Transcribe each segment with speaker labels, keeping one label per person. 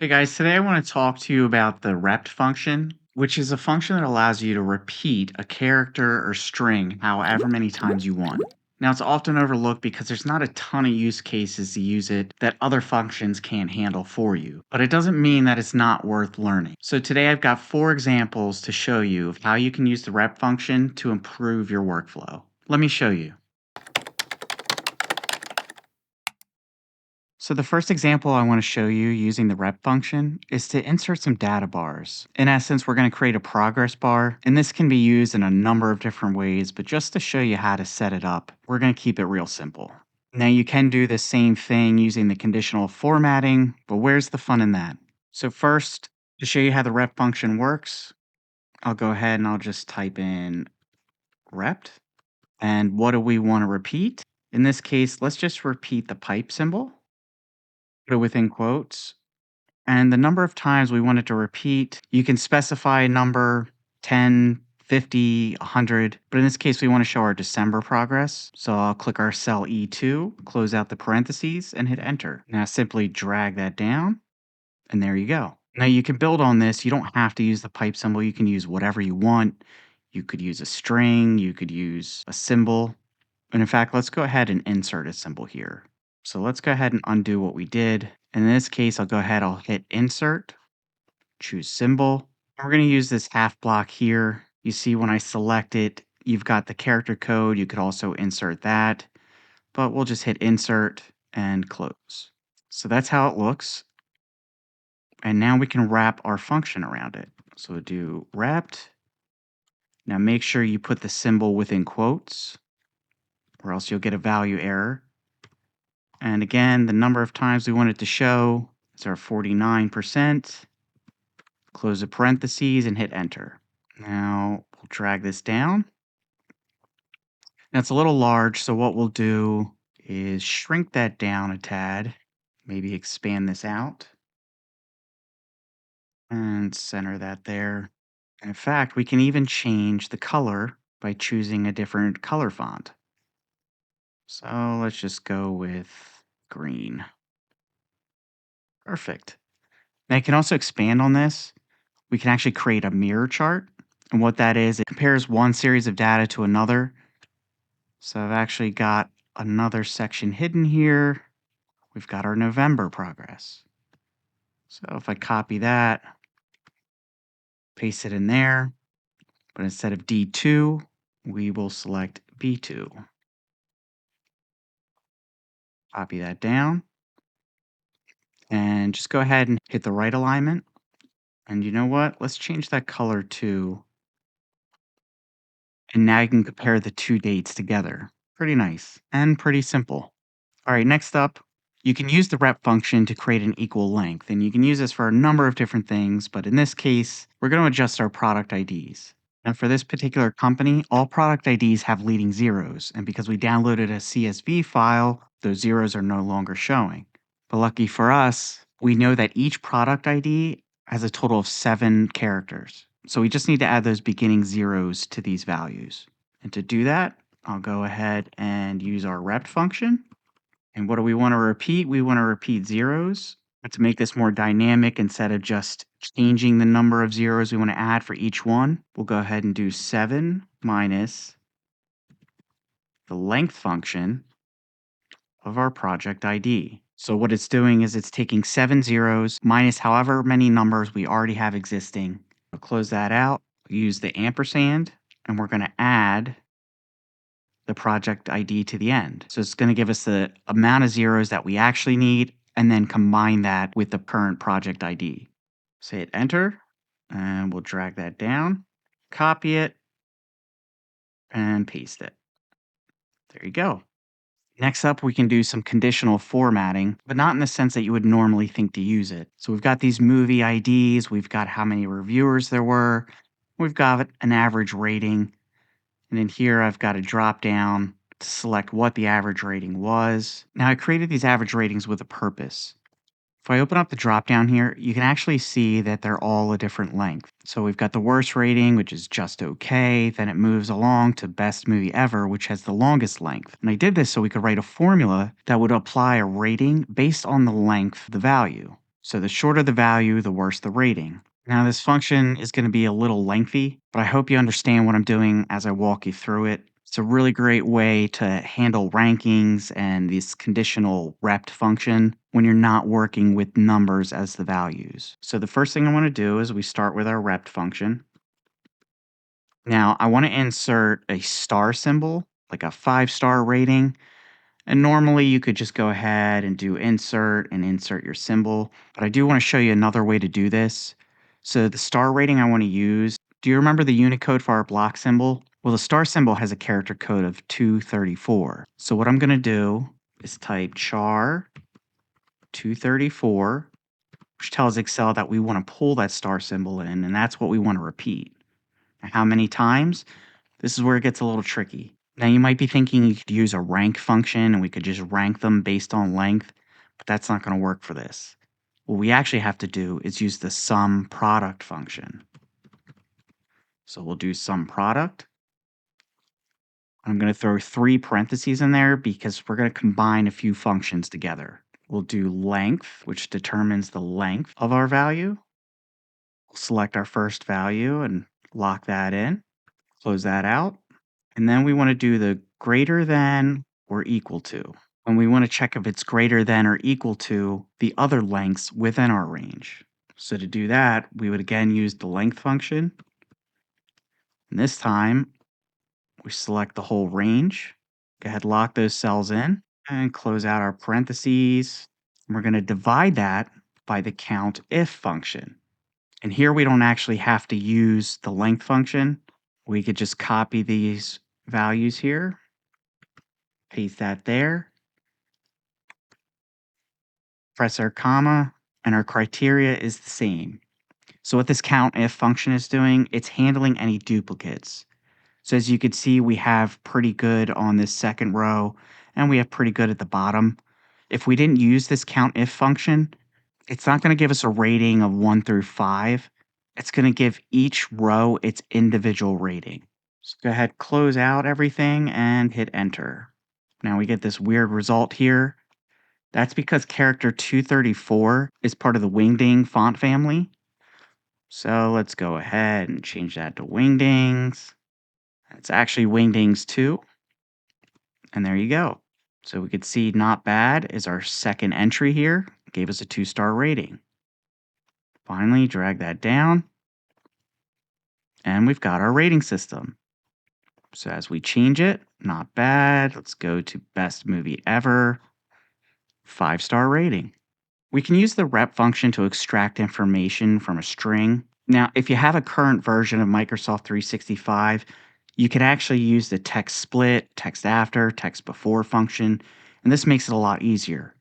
Speaker 1: Hey guys, today I want to talk to you about the REPT function, which is a function that allows you to repeat a character or string however many times you want. Now, it's often overlooked because there's not a ton of use cases to use it that other functions can't handle for you, but it doesn't mean that it's not worth learning. So today I've got 4 examples to show you of how you can use the REPT function to improve your workflow. Let me show you. So the first example I want to show you using the rep function is to insert some data bars. In essence, we're going to create a progress bar, and this can be used in a number of different ways, but just to show you how to set it up, we're going to keep it real simple. Now you can do the same thing using the conditional formatting, but where's the fun in that? So first, to show you how the rep function works, I'll go ahead and I'll just type in rept. And what do we want to repeat? In this case, let's just repeat the pipe symbol, put it within quotes. And the number of times we want it to repeat, you can specify a number 10, 50, 100. But in this case, we want to show our December progress. So I'll click our cell E2, close out the parentheses, and hit enter. Now simply drag that down, and there you go. Now you can build on this. You don't have to use the pipe symbol. You can use whatever you want. You could use a string, you could use a symbol. And in fact, let's go ahead and insert a symbol here. So let's go ahead and undo what we did. In this case, I'll hit insert, choose symbol. We're going to use this half block here. You see when I select it, you've got the character code. You could also insert that, but we'll just hit insert and close. So that's how it looks. And now we can wrap our function around it. So we'll do wrapped. Now make sure you put the symbol within quotes, or else you'll get a value error. And again, the number of times we want it to show is our 49%. Close the parentheses and hit enter. Now we'll drag this down. Now it's a little large, so what we'll do is shrink that down a tad, maybe expand this out, and center that there. And in fact, we can even change the color by choosing a different color font. So let's just go with green. Perfect. Now you can also expand on this. We can actually create a mirror chart. And what that is, it compares one series of data to another. So I've actually got another section hidden here. We've got our November progress. So if I copy that, paste it in there, but instead of D2, we will select B2. Copy that down. And just go ahead and hit the right alignment. And you know what? Let's change that color to, and now you can compare the two dates together. Pretty nice and pretty simple. All right, next up, you can use the rep function to create an equal length, and you can use this for a number of different things, but in this case, we're going to adjust our product IDs. And for this particular company, all product IDs have leading zeros, and because we downloaded a CSV file, those zeros are no longer showing. But lucky for us, we know that each product ID has a total of 7 characters. So we just need to add those beginning zeros to these values. And to do that, I'll go ahead and use our rep function. And what do we want to repeat? We want to repeat zeros. But to make this more dynamic, instead of just changing the number of zeros we want to add for each one, we'll go ahead and do 7 minus the length function of our project ID. So what it's doing is it's taking 7 zeros minus however many numbers we already have existing. I'll close that out, use the ampersand, and we're going to add the project ID to the end. So it's going to give us the amount of zeros that we actually need and then combine that with the current project ID. So hit enter and we'll drag that down, copy it, and paste it. There you go. Next up, we can do some conditional formatting, but not in the sense that you would normally think to use it. So we've got these movie IDs, we've got how many reviewers there were, we've got an average rating, and in here I've got a drop down to select what the average rating was. Now I created these average ratings with a purpose. If I open up the drop down here, you can actually see that they're all a different length. So we've got the worst rating, which is just okay. Then it moves along to best movie ever, which has the longest length. And I did this so we could write a formula that would apply a rating based on the length of the value. So the shorter the value, the worse the rating. Now, this function is going to be a little lengthy, but I hope you understand what I'm doing as I walk you through it. It's a really great way to handle rankings and this conditional REPT function when you're not working with numbers as the values. So the first thing I want to do is we start with our REPT function. Now, I want to insert a star symbol, like a 5-star rating. And normally you could just go ahead and do insert and insert your symbol. But I do want to show you another way to do this. So the star rating I want to use, do you remember the Unicode for our block symbol? Well, the star symbol has a character code of 234. So what I'm going to do is type char 234, which tells Excel that we want to pull that star symbol in, and that's what we want to repeat. How many times? This is where it gets a little tricky. Now, you might be thinking you could use a rank function and we could just rank them based on length, but that's not going to work for this. What we actually have to do is use the sum product function. So we'll do sum product. I'm going to throw 3 parentheses in there because we're going to combine a few functions together. We'll do length, which determines the length of our value. We'll select our first value and lock that in. Close that out. And then we want to do the greater than or equal to. And we want to check if it's greater than or equal to the other lengths within our range. So to do that, we would again use the length function. And this time, we select the whole range. Go ahead, lock those cells in, and close out our parentheses. And we're going to divide that by the count if function. And here we don't actually have to use the length function. We could just copy these values here, paste that there, press our comma, and our criteria is the same. So what this COUNTIF function is doing, it's handling any duplicates. So as you can see, we have pretty good on this second row, and we have pretty good at the bottom. If we didn't use this COUNTIF function, it's not going to give us a rating of 1 through 5. It's going to give each row its individual rating. So go ahead, close out everything, and hit enter. Now we get this weird result here. That's because character 234 is part of the Wingding font family. So let's go ahead and change that to Wingdings. It's actually Wingdings 2. And there you go. So we could see not bad is our second entry here. Gave us a 2-star rating. Finally, drag that down. And we've got our rating system. So as we change it, not bad. Let's go to best movie ever. 5-star rating. We can use the rep function to extract information from a string. Now, if you have a current version of Microsoft 365, you can actually use the text split, text after, text before function, and this makes it a lot easier.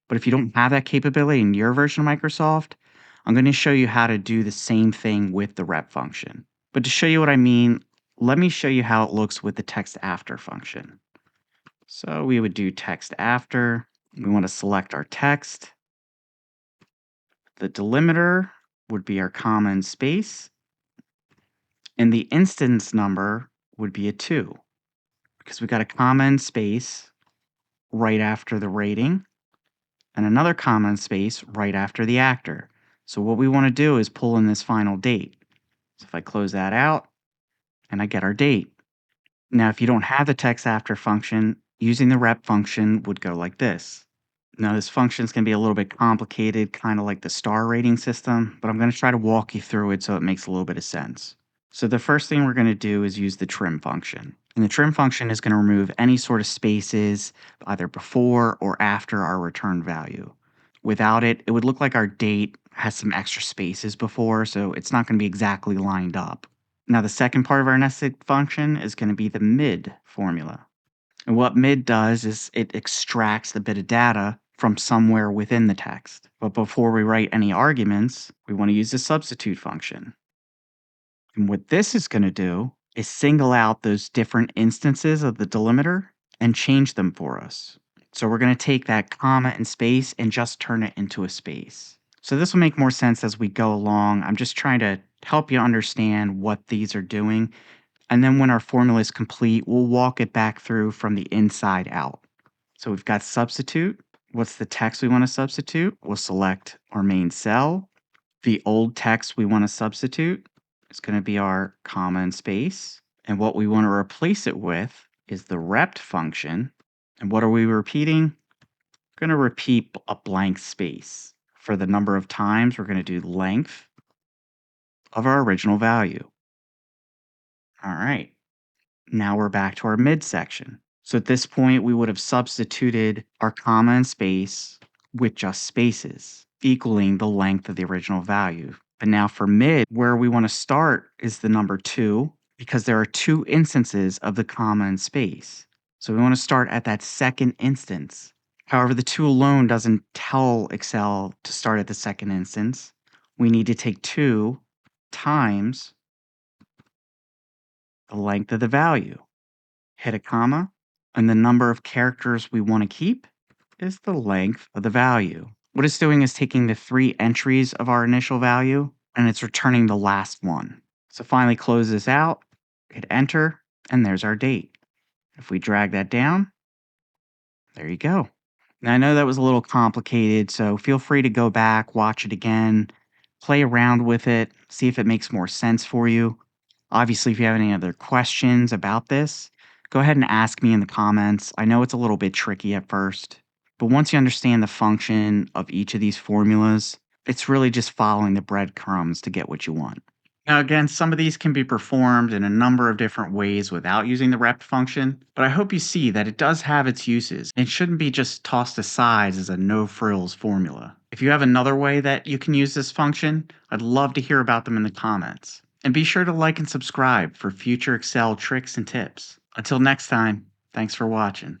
Speaker 1: But if you don't have that capability in your version of Microsoft, I'm going to show you how to do the same thing with the rep function. But to show you what I mean, let me show you how it looks with the text after function. So we would do text after. We want to select our text. The delimiter would be our comma and space, and the instance number would be a 2 because we got a comma and space right after the rating and another comma and space right after the actor. So what we want to do is pull in this final date. So if I close that out and I get our date. Now, if you don't have the text after function, using the rep function would go like this. Now, this function is going to be a little bit complicated, kind of like the star rating system, but I'm going to try to walk you through it so it makes a little bit of sense. So the first thing we're going to do is use the trim function. And the trim function is going to remove any sort of spaces either before or after our return value. Without it, it would look like our date has some extra spaces before, so it's not going to be exactly lined up. Now, the second part of our nested function is going to be the mid formula. And what mid does is it extracts the bit of data from somewhere within the text. But before we write any arguments, we want to use the substitute function. And what this is going to do is single out those different instances of the delimiter and change them for us. So we're going to take that comma and space and just turn it into a space. So this will make more sense as we go along. I'm just trying to help you understand what these are doing. And then when our formula is complete, we'll walk it back through from the inside out. So we've got substitute. What's the text we want to substitute? We'll select our main cell. The old text we want to substitute is going to be our comma and space. And what we want to replace it with is the rept function. And what are we repeating? We're going to repeat a blank space. For the number of times, we're going to do length of our original value. All right. Now we're back to our midsection. So at this point, we would have substituted our comma and space with just spaces, equaling the length of the original value. But now for mid, where we want to start is the number 2, because there are 2 instances of the comma and space. So we want to start at that second instance. However, the 2 alone doesn't tell Excel to start at the second instance. We need to take 2 times the length of the value, hit a comma, and the number of characters we want to keep is the length of the value. What it's doing is taking the 3 entries of our initial value and it's returning the last one. So finally close this out, hit enter, and there's our date. If we drag that down, there you go. Now I know that was a little complicated, so feel free to go back, watch it again, play around with it, see if it makes more sense for you. Obviously, if you have any other questions about this, go ahead and ask me in the comments. I know it's a little bit tricky at first, but once you understand the function of each of these formulas, it's really just following the breadcrumbs to get what you want. Now, again, some of these can be performed in a number of different ways without using the REPT function, but I hope you see that it does have its uses and shouldn't be just tossed aside as a no-frills formula. If you have another way that you can use this function, I'd love to hear about them in the comments. And be sure to like and subscribe for future Excel tricks and tips. Until next time, thanks for watching.